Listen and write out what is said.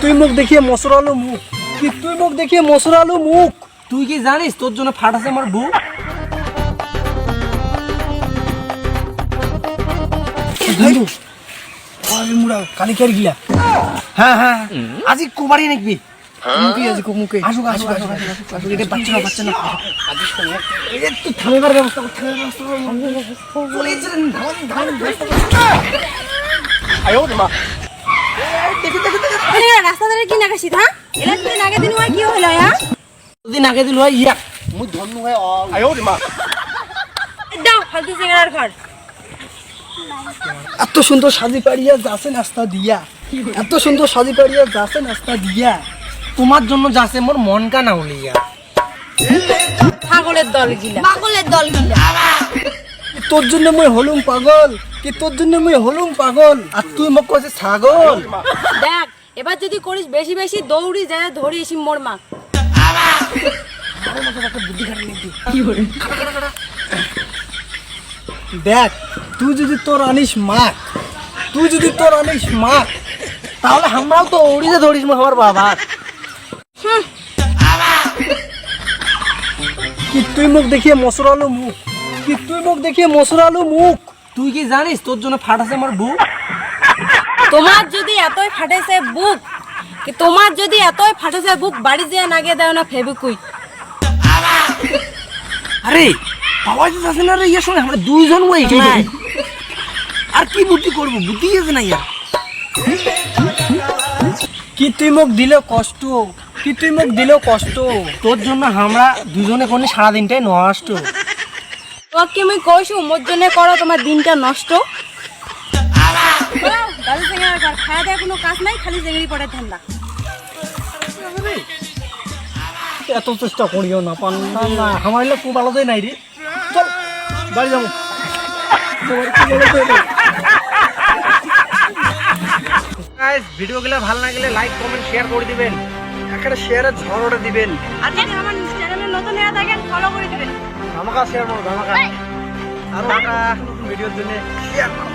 তুই মুখ দেখিয়ে মসরালো মুখ, কি তুই মুখ দেখিয়ে মসরালো মুখ। তুই কি জানিস তোর জন্য ফাটাছে আমার বুক? মুড়া কালিকার গিলা। হ্যাঁ হ্যাঁ আজি কোবারি নাকবি মুখে আছে মুখে। আসুক আসুক আসুক আসুক এটা বাচ্চা না বাচ্চা না একটু থামেবার ব্যবস্থা কর থামেবার ব্যবস্থা কর চলে যান ধান আয়ো মা দেখে দেখে এ রাস্তা ধরে কি নাগাছিস হ্যাঁ? এলা তুই নাগে দিন হয় কি হইলো হ্যাঁ? যদি নাকে দিল হয় ইয়া মুই ধন্য হয় আয়ো মা দাও ফালতু সিঙ্গারার ঘর। এত সুন্দর সাজি পাড়িয়া যাচ্ছে নাস্তা দিয়া, এত সুন্দর সাজি পাড়িয়া যাচ্ছে নাস্তা দিয়া। তোমার জন্য যাচ্ছে মোর মন কানা উলিয়া পাগলের দল গিলা, পাগলের দল গিলা। তোর জন্য মই হলুম পাগল, কি তোর জন্য মই হলুম পাগল, আর তুই মোক কইছিস ছাগল। দেখ এবার যদি করিস বেশি বেশি দৌড়ি যায় ধরি এসি মোর মা। দেখ তুই যদি তোর আনিস মাক, তুই যদি তোর আনিস মাক, তাহলে আমরাও তো ওড়িতে ধরিস আমার বাবা। কি তুই মুখ দেখিয়ে মসরালো মুখ, কি তুই মুখ দেখিয়ে মসরালো মুখ। তুই কি জানিস তোর জন্য ফাটাছে আমার বুক? তোমার যদি এতই ফাটেছে বুক, কি তোমার যদি এতই ফাটেছে বুক বাড়ি যেয়ে নাগে দাও না ফেবিকুইক। আরে বাবা তো আছে না রে ইয়ের সঙ্গে আমরা দুইজন ওই নাই আর কি বুদ্ধি করব বুদ্ধি আছে না ইয়া। কি তুই মুখ দিল কষ্ট, কি তুই মুখ দিল কষ্ট। তোর জন্য আমরা দুজনে কোন সারা দিনটাই নষ্ট। তোকে আমি কইছু মোর জন্য করো তোমার দিনটা নষ্ট। দাদু সিঙ্গারার ঘর খাওয়া দেওয়ার কোনো কাজ নাই, খালি জেঙ্গি পড়ে ঠান্ডা। এত চেষ্টা করিও না পান না, আমার এলে খুব আলাদাই নাই রে। চল বাড়ি যাবো। গাইস ভিডিওগুলো ভালো লাগলে লাইক কমেন্ট শেয়ার করে দিবেন, একটা শেয়ারের ঝড়টা দিবেন। আর যদি আমার চ্যানেলে নতুন হয়ে থাকেন ফলো করে দিবেন। আমাকে শেয়ার করো, আমাকে আরো একটা নতুন ভিডিওর জন্য শেয়ার করো।